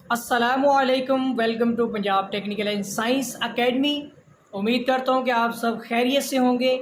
अस्सलामु अलैकुम, welcome to Punjab technical and science academy. उम्मीद करता हूँ कि आप सब खैरियत से होंगे।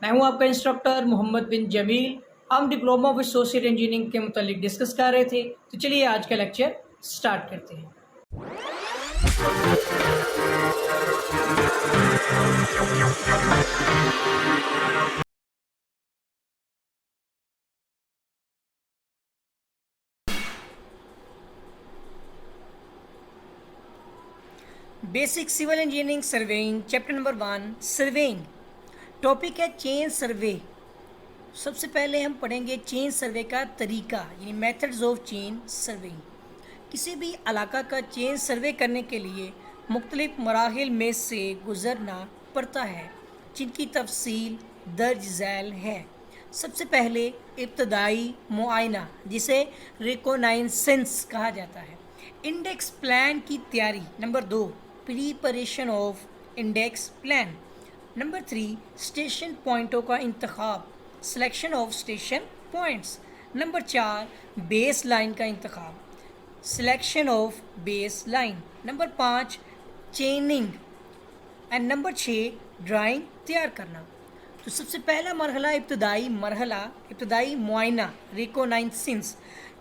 मैं हूँ आपका इंस्ट्रक्टर मोहम्मद बिन जमील। हम डिप्लोमा विद एसोसिएट इंजीनियरिंग के मुतालिक डिस्कस कर रहे थे, तो चलिए आज का लेक्चर स्टार्ट करते हैं। Basic civil engineering surveying, chapter number 1 surveying. Topic है चेन सर्वे। सबसे पहले हम पढ़ेंगे चेन सर्वे का तरीका, यानी मेथड्स ऑफ चेन सर्वेइंग। किसी भी इलाका का चेन सर्वे करने के लिए मुख्तलिफ मराहिल में से गुज़रना पड़ता है, जिनकी तफसील दर्ज झैल है। सबसे पहले इब्तदाई मुआयना, जिसे रिकोनाइसेंस कहा जाता है। इंडेक्स प्लान की तैयारी। Number 2 preparation of index plan. Number 3 station पॉइंटों का इंतखाब, selection of station points. Number 4 base line का इंतखाब, selection of base line. Number 5 chaining and number 6 drawing तैयार करना। तो सबसे पहला मरहला इब्तदाई मुआयना, रिकोनाइसेंस।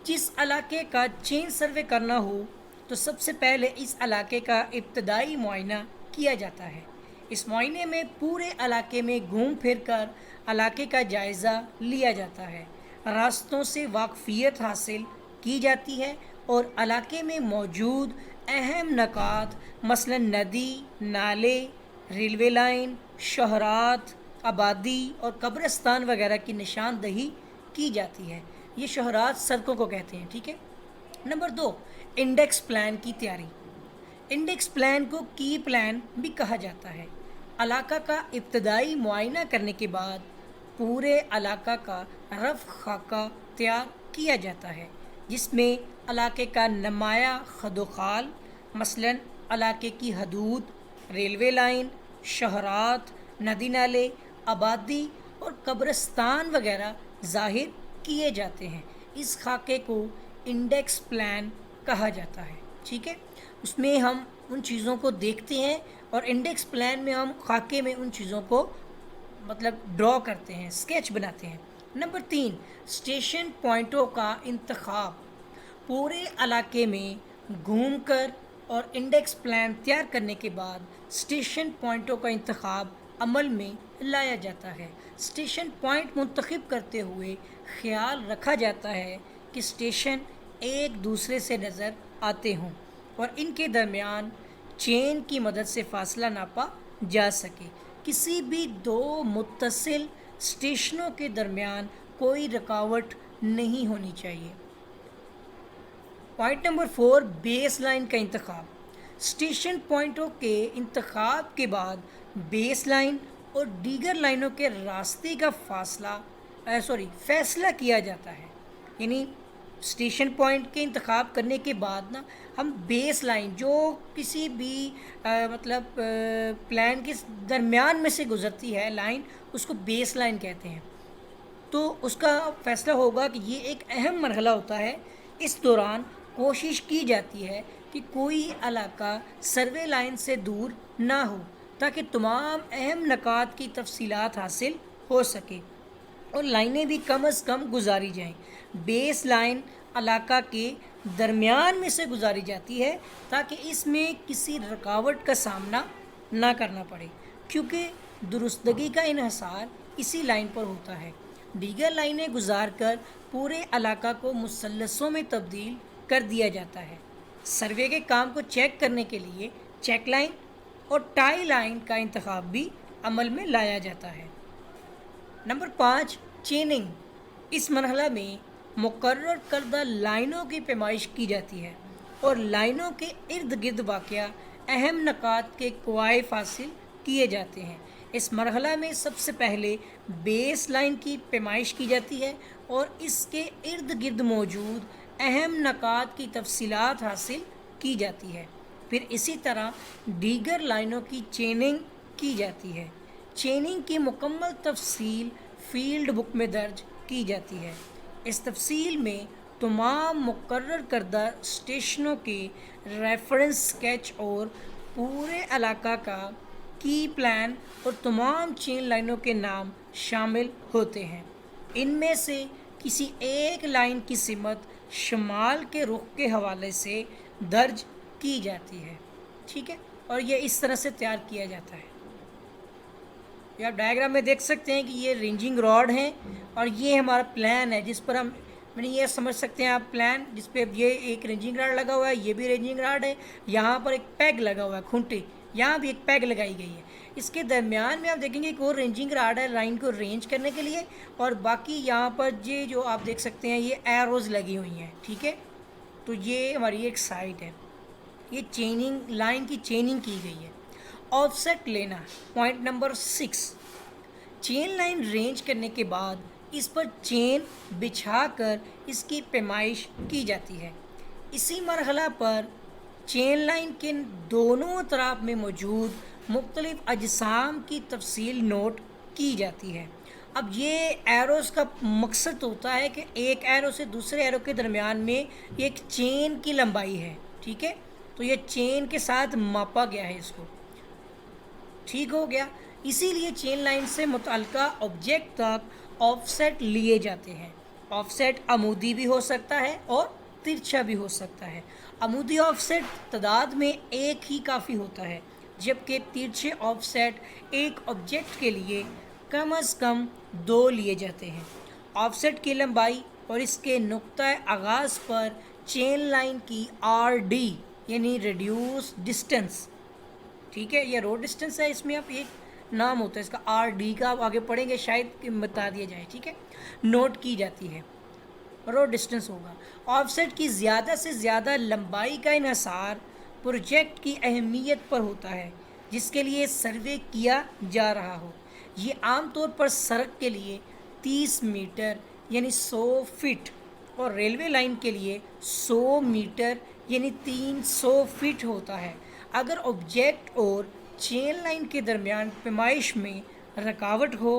जिस इलाके का चेन सर्वे करना हो तो सबसे पहले इस इलाके का इब्तदाई मुआयना किया जाता है। इस मुआयने में पूरे इलाके में घूम फिर कर इलाके का जायज़ा लिया जाता है, रास्तों से वाकफियत हासिल की जाती है और इलाके में मौजूद अहम नकात मसलन नदी, नाले, रेलवे लाइन, शहरात, आबादी और कब्रिस्तान वगैरह की निशानदही की जाती है। ये शहरात सड़कों को कहते हैं, ठीक है। नंबर 2 इंडेक्स प्लान की तैयारी। इंडेक्स प्लान को की प्लान भी कहा जाता है। इलाका का इब्तदाई मुआयना करने के बाद पूरे इलाका का रफ खाका तैयार किया जाता है, जिसमें इलाके का नुमाया खदोखाल मसलन इलाके की हदूद, रेलवे लाइन, शहरात, नदी नाले, आबादी और कब्रिस्तान वगैरह ज़ाहिर किए जाते हैं। इस खाके को इंडेक्स प्लान कहा जाता है, ठीक है। उसमें हम उन चीज़ों को देखते हैं और इंडेक्स प्लान में हम खाके में उन चीज़ों को ड्रॉ करते हैं, स्केच बनाते हैं। नंबर 3 स्टेशन पॉइंटों का इंतखाब। पूरे इलाके में घूमकर और इंडेक्स प्लान तैयार करने के बाद स्टेशन पॉइंटों का इंतखाब अमल में लाया जाता है। स्टेशन पॉइंट मुंतखब करते हुए ख्याल रखा जाता है कि स्टेशन एक दूसरे से नज़र आते हों और इनके दरमियान चेन की मदद से फासला नापा जा सके। किसी भी दो मुत्तसिल स्टेशनों के दरमियान कोई रुकावट नहीं होनी चाहिए। पॉइंट नंबर 4 बेस लाइन का इंतखाब। स्टेशन पॉइंटों के इंतखाब के बाद बेस लाइन और दीगर लाइनों के रास्ते का फैसला किया जाता है। यानी स्टेशन पॉइंट के इंतखाब करने के बाद ना हम बेस लाइन जो किसी भी प्लान के दरमियान में से गुज़रती है लाइन, उसको बेस लाइन कहते हैं। तो उसका फ़ैसला होगा कि ये एक अहम मरहला होता है। इस दौरान कोशिश की जाती है कि कोई इलाका सर्वे लाइन से दूर ना हो, ताकि तमाम अहम नकात की तफसीलात हासिल हो सके और लाइनें भी कम अज़ कम गुजारी जाएं। बेस लाइन इलाका के दरमियान में से गुजारी जाती है ताकि इसमें किसी रुकावट का सामना ना करना पड़े, क्योंकि दुरुस्तगी का इन्हिसार इसी लाइन पर होता है। दीगर लाइनें गुजार कर पूरे इलाका को मुसल्लसों में तब्दील कर दिया जाता है। सर्वे के काम को चेक करने के लिए चेक लाइन और टाई लाइन का इंतखाब भी अमल में लाया जाता है। नंबर 5 चेनिंग। इस मरहला में मुकर्रर करदा लाइनों की पैमाइश की जाती है और लाइनों के इर्द गिर्द वाक़या अहम नकात के कवायद हासिल किए जाते हैं। इस मरहला में सबसे पहले बेस लाइन की पैमाइश की जाती है और इसके इर्द गिर्द मौजूद अहम नकात की तफसीलात हासिल की जाती है। फिर इसी तरह दीगर लाइनों की चेनिंग की जाती है। चेनिंग की मुकम्मल तफसील फील्ड बुक में दर्ज की जाती है। इस तफसील में तमाम मुकर्रर करदा स्टेशनों के रेफरेंस स्केच और पूरे इलाका का की प्लान और तमाम चेन लाइनों के नाम शामिल होते हैं। इनमें से किसी एक लाइन की सिमत शुमाल के रुख के हवाले से दर्ज की जाती है। ठीक है, और ये इस तरह से तैयार किया जाता है। ये आप डायग्राम में देख सकते हैं कि ये रेंजिंग रॉड हैं और ये हमारा प्लान है जिस पर हम मैंने ये समझ सकते हैं आप प्लान जिस पे ये एक रेंजिंग रॉड लगा हुआ है, ये भी रेंजिंग रॉड है, यहाँ पर एक पैग लगा हुआ है खूंटी, यहाँ भी एक पैग लगाई गई है। इसके दरमियान में आप देखेंगे एक और रेंजिंग रॉड है लाइन को रेंज करने के लिए, और बाकी यहाँ पर ये जो आप देख सकते हैं ये एरोज़ लगी हुई हैं। ठीक है, तो ये हमारी एक साइड है, ये चेनिंग लाइन की चेनिंग की गई है। ऑफसेट लेना, point number 6, chain line range करने के बाद इस पर चेन बिछाकर इसकी पैमाइश की जाती है। इसी मरहला पर चेन लाइन के दोनों तरफ में मौजूद मुख्तलिफ अजसाम की तफसील नोट की जाती है। अब ये एरोज़ का मकसद होता है कि एक एरो से दूसरे एरो के दरमियान में एक चेन की लंबाई है। ठीक है, तो ये चेन के साथ मापा गया है इसको। ठीक हो गया, इसीलिए चेन लाइन से मुतल्लिका ऑब्जेक्ट तक ऑफसेट लिए जाते हैं। ऑफसेट अमूदी भी हो सकता है और तिरछा भी हो सकता है। अमूदी ऑफसेट तादाद में एक ही काफ़ी होता है, जबकि तिरछे ऑफसेट एक ऑब्जेक्ट के लिए कम अज़ कम 2 लिए जाते हैं। ऑफसेट की लंबाई और इसके नुक्ता आगाज़ पर चेन लाइन की RD यानी रिड्यूस डिस्टेंस, ठीक है, ये रोड डिस्टेंस है, इसमें आप एक नाम होता है इसका RD का, आप आगे पढ़ेंगे शायद कि बता दिया जाए। ठीक है, नोट की जाती है, रोड डिस्टेंस होगा। ऑफसेट की ज़्यादा से ज़्यादा लंबाई का इन्हिसार प्रोजेक्ट की अहमियत पर होता है जिसके लिए सर्वे किया जा रहा हो। ये आमतौर पर सड़क के लिए 30 मीटर यानी 100 फीट और रेलवे लाइन के लिए 100 मीटर यानी 300 फीट होता है। अगर ऑब्जेक्ट और चेन लाइन के दरमियान पैमाइश में रुकावट हो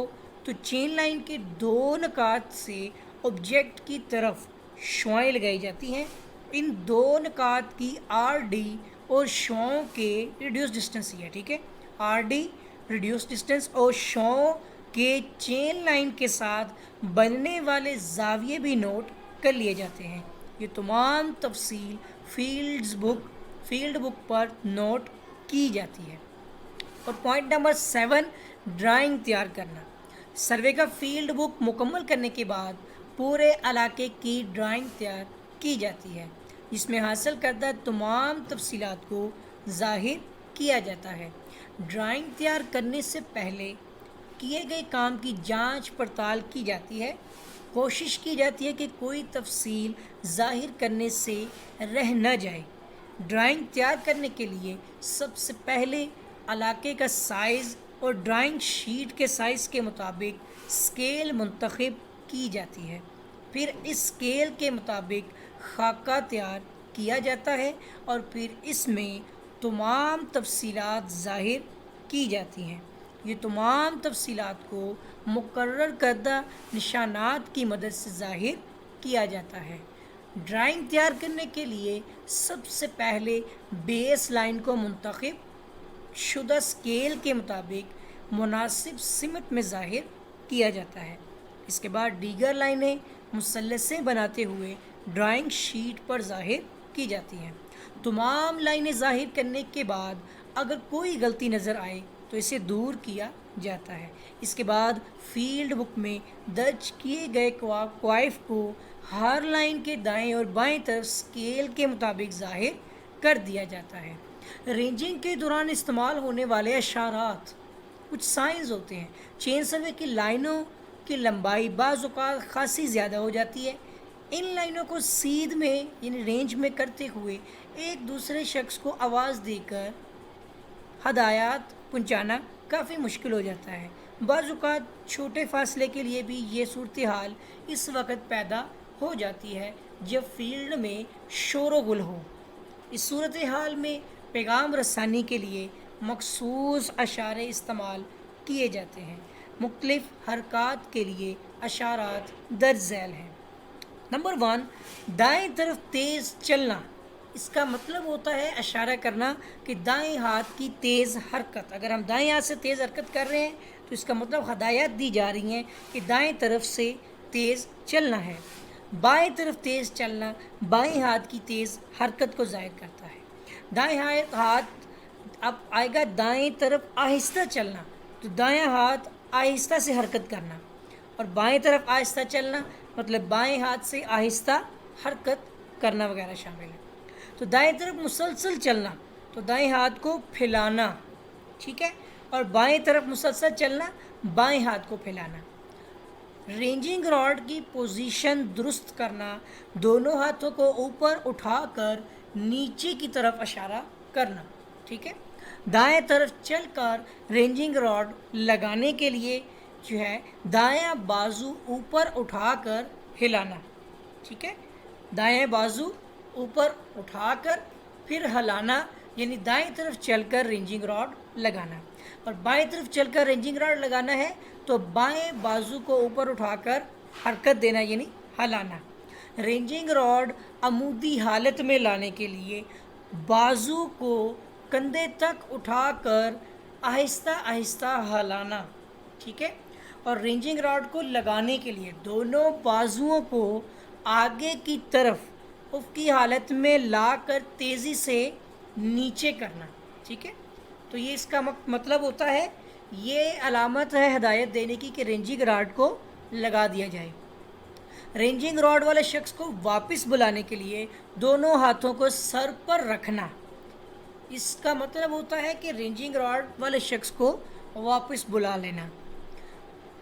तो चेन लाइन के 2 नकात से ऑब्जेक्ट की तरफ शुआएं लगाई जाती हैं। इन 2 नकात की RD और शुआओं के रिड्यूस डिस्टेंस ही है। ठीक है, RD रिड्यूस डिस्टेंस और शुआओं के चेन लाइन के साथ बनने वाले जाविये भी नोट कर लिए जाते हैं। ये तमाम तफसील फील्ड बुक पर नोट की जाती है। और पॉइंट नंबर 7, ड्राइंग तैयार करना। सर्वे का फील्ड बुक मुकम्मल करने के बाद पूरे इलाके की ड्राइंग तैयार की जाती है जिसमें हासिल करदा तमाम तफसीलात को ज़ाहिर किया जाता है। ड्राइंग तैयार करने से पहले किए गए काम की जांच पड़ताल की जाती है। कोशिश की जाती है कि कोई तफसील ज़ाहिर करने से रह न जाए। ड्राइंग तैयार करने के लिए सबसे पहले इलाके का साइज़ और ड्राइंग शीट के साइज़ के मुताबिक स्केल मुंतखब की जाती है। फिर इस स्केल के मुताबिक खाका तैयार किया जाता है और फिर इसमें तमाम तफसीलात ज़ाहिर की जाती हैं। ये तमाम तफसीलात को मुकर्रर करदा निशानात की मदद से ज़ाहिर किया जाता है। ड्राइंग तैयार करने के लिए सबसे पहले बेस लाइन को मुंतखब शुदा स्केल के मुताबिक मुनासिब सिमत में ज़ाहिर किया जाता है। इसके बाद दीगर लाइनें मुसल्लसें बनाते हुए ड्राइंग शीट पर ज़ाहिर की जाती हैं। तमाम लाइनें ज़ाहिर करने के बाद अगर कोई गलती नज़र आए तो इसे दूर किया जाता है। इसके बाद फील्ड बुक में दर्ज किए गए क्वाइफ को हर लाइन के दाएं और बाएं तरफ स्केल के मुताबिक ज़ाहिर कर दिया जाता है। रेंजिंग के दौरान इस्तेमाल होने वाले इशारात कुछ साइंस होते हैं। चेन सर्वे की लाइनों की लंबाई बाज़ औक़ात खासी ज़्यादा हो जाती है। इन लाइनों को सीध में यानी रेंज में करते हुए एक दूसरे शख्स को आवाज़ देकर हदायत पहुंचाना काफ़ी मुश्किल हो जाता है। बाज़ औक़ात छोटे फ़ासले के लिए भी ये सूरत हाल इस वक्त पैदा हो जाती है जब फील्ड में शोर व गुल हो। इस सूरत हाल में पैगाम रसानी के लिए मखसूस अशारे इस्तेमाल किए जाते हैं। मुख्तलिफ हरकत के लिए अशारात दर्ज झैल हैं। نمبر 1 دائیں طرف تیز چلنا، اس کا مطلب ہوتا ہے اشارہ کرنا کہ دائیں ہاتھ کی تیز حرکت. اگر ہم دائیں ہاتھ سے تیز حرکت کر رہے ہیں تو اس کا مطلب ہدایات دی جا رہی ہیں کہ دائیں طرف سے تیز چلنا ہے. بائیں طرف تیز چلنا بائیں ہاتھ کی تیز حرکت کو ظاہر کرتا ہے. دائیں ہاتھ اب آئے گا دائیں طرف آہستہ چلنا، تو دائیں ہاتھ آہستہ سے حرکت کرنا، اور بائیں طرف آہستہ چلنا مطلب بائیں ہاتھ سے آہستہ حرکت کرنا وغیرہ شامل ہے. تو دائیں طرف مسلسل چلنا تو دائیں ہاتھ کو پھیلانا، ٹھیک ہے، اور بائیں طرف مسلسل چلنا بائیں ہاتھ کو پھیلانا. رینجنگ راڈ کی پوزیشن درست کرنا، دونوں ہاتھوں کو اوپر اٹھا کر نیچے کی طرف اشارہ کرنا، ٹھیک ہے. دائیں طرف چل کر رینجنگ راڈ لگانے کے لیے جو ہے دایاں بازو اوپر اٹھا کر ہلانا، ٹھیک ہے. دائیں بازو اوپر اٹھا کر پھر ہلانا، یعنی دائیں طرف چل کر رینجنگ راڈ لگانا. اور بائیں طرف چل کر رینجنگ راڈ لگانا ہے تو بائیں بازو کو اوپر اٹھا کر حرکت دینا یعنی ہلانا. رینجنگ راڈ عمودی حالت میں لانے کے لیے بازو کو کندھے تک اٹھا کر آہستہ آہستہ ہلانا، ٹھیک ہے. اور رینجنگ راڈ کو لگانے کے لیے دونوں بازوؤں کو آگے کی طرف افقی حالت میں لا کر تیزی سے نیچے کرنا، ٹھیک ہے. تو یہ اس کا مطلب ہوتا ہے، یہ علامت ہے ہدایت دینے کی کہ رینجنگ راڈ کو لگا دیا جائے. رینجنگ راڈ والے شخص کو واپس بلانے کے لیے دونوں ہاتھوں کو سر پر رکھنا. اس کا مطلب ہوتا ہے کہ رینجنگ راڈ والے شخص کو واپس بلا لینا.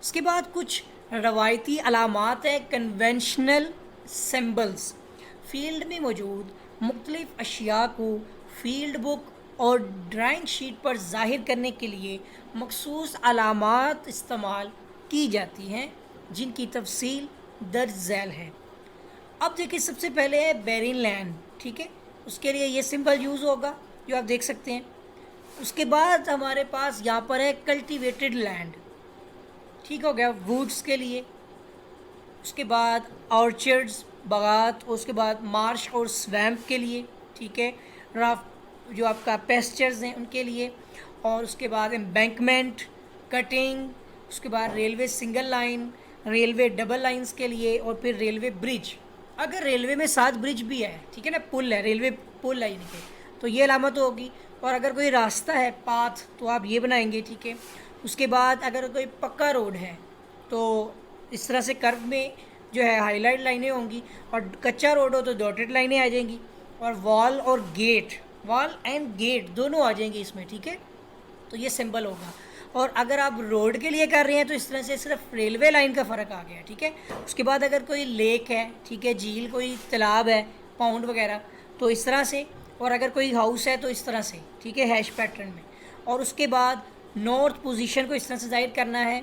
اس کے بعد کچھ روایتی علامات ہیں، کنونشنل سمبلز. فیلڈ میں موجود مختلف اشیاء کو فیلڈ بک اور ڈرائنگ شیٹ پر ظاہر کرنے کے لیے مخصوص علامات استعمال کی جاتی ہیں جن کی تفصیل درج ذیل ہے. اب دیکھیں سب سے پہلے ہے بیرین لینڈ، ٹھیک ہے، اس کے لیے یہ سمبل یوز ہوگا جو آپ دیکھ سکتے ہیں. اس کے بعد ہمارے پاس یہاں پر ہے کلٹیویٹڈ لینڈ، ٹھیک ہو گیا، ووڈس کے لیے. اس کے بعد آرچرڈز باغات، اس کے بعد مارش اور سویمپ کے لیے، ٹھیک ہے، جو آپ کا پیسچرز ہیں ان کے لیے. اور اس کے بعد امبینکمنٹ، کٹنگ، اس کے بعد railway single line, railway double lines کے لیے، اور پھر ریلوے برج. اگر ریلوے میں ساتھ برج بھی ہے، ٹھیک ہے نا، پل ہے، ریلوے پل ہے، یعنی کہ تو یہ علامت ہوگی. اور اگر کوئی راستہ ہے پاتھ تو آپ یہ بنائیں گے، ٹھیک ہے. اس کے بعد اگر کوئی پکا روڈ ہے تو اس طرح سے کرو میں جو ہے ہائی لائٹ لائنیں ہوں گی، اور کچا روڈ ہو تو ڈاٹڈ لائنیں آ جائیں گی. اور وال اور گیٹ، وال اینڈ گیٹ دونوں آ جائیں گے اس میں، ٹھیک ہے. تو یہ سمبل ہوگا. اور اگر آپ روڈ کے لیے کر رہے ہیں تو اس طرح سے صرف ریلوے لائن کا فرق آ گیا، ٹھیک ہے. اس کے بعد اگر کوئی لیک ہے، ٹھیک ہے، جھیل، کوئی تالاب ہے، پاؤنڈ وغیرہ، تو اس طرح سے. اور اگر کوئی ہاؤس ہے تو اس طرح سے، ٹھیک ہے، ہیش پیٹرن میں. اور اس کے بعد نارتھ پوزیشن کو اس طرح سے ظاہر کرنا ہے.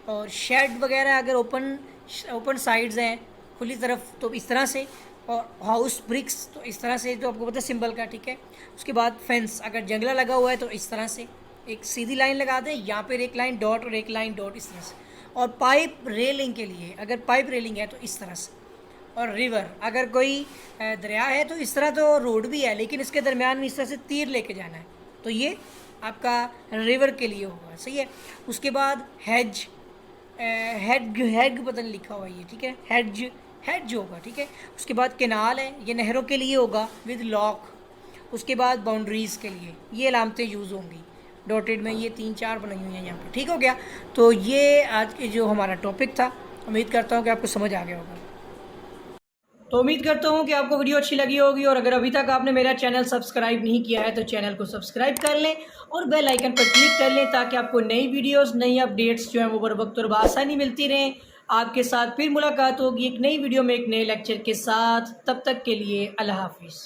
اور شیڈ وغیرہ اگر اوپن سائڈز ہیں، کھلی طرف، تو اس طرح سے. اور ہاؤس برکس تو اس طرح سے، جو آپ کو پتہ ہے سمبل کا، ٹھیک ہے. اس کے بعد فینس، اگر جنگلہ لگا ہوا ہے تو اس طرح سے ایک سیدھی لائن لگا دیں، یہاں پہ ایک لائن ڈاٹ اور ایک لائن ڈاٹ اس طرح سے. اور پائپ ریلنگ کے لیے اگر پائپ ریلنگ ہے تو اس طرح سے. اور ریور، اگر کوئی دریا ہے تو اس طرح تو روڈ بھی ہے لیکن اس کے درمیان میں اس طرح سے تیر لے کے جانا ہے، تو یہ آپ کا ریور کے لیے ہوگا، صحیح ہے. اس کے بعد ہیج، ہیگ پتہ نہیں لکھا ہوا یہ، ٹھیک ہے، ہیج ہوگا، ٹھیک ہے. اس کے بعد کینال ہے، یہ نہروں کے لیے ہوگا ود لاک. اس کے بعد باؤنڈریز کے لیے یہ علامتیں یوز ہوں گی. ڈاٹڈ میں یہ 3-4 بنائی ہوئی ہیں یہاں پہ، ٹھیک ہو گیا. تو یہ آج کے جو ہمارا ٹاپک تھا، امید کرتا ہوں کہ آپ کو سمجھ آ گیا ہوگا. تو امید کرتا ہوں کہ آپ کو ویڈیو اچھی لگی ہوگی، اور اگر ابھی تک آپ نے میرا چینل سبسکرائب نہیں کیا ہے تو چینل کو سبسکرائب کر لیں اور بیل آئیکن پر کلک کر لیں تاکہ آپ کو نئی ویڈیوز، نئی اپڈیٹس جو ہیں وہ بر وقت اور بآسانی ملتی رہیں. آپ کے ساتھ پھر ملاقات ہوگی ایک نئی ویڈیو میں ایک نئے لیکچر کے ساتھ. تب تک کے لیے اللہ حافظ.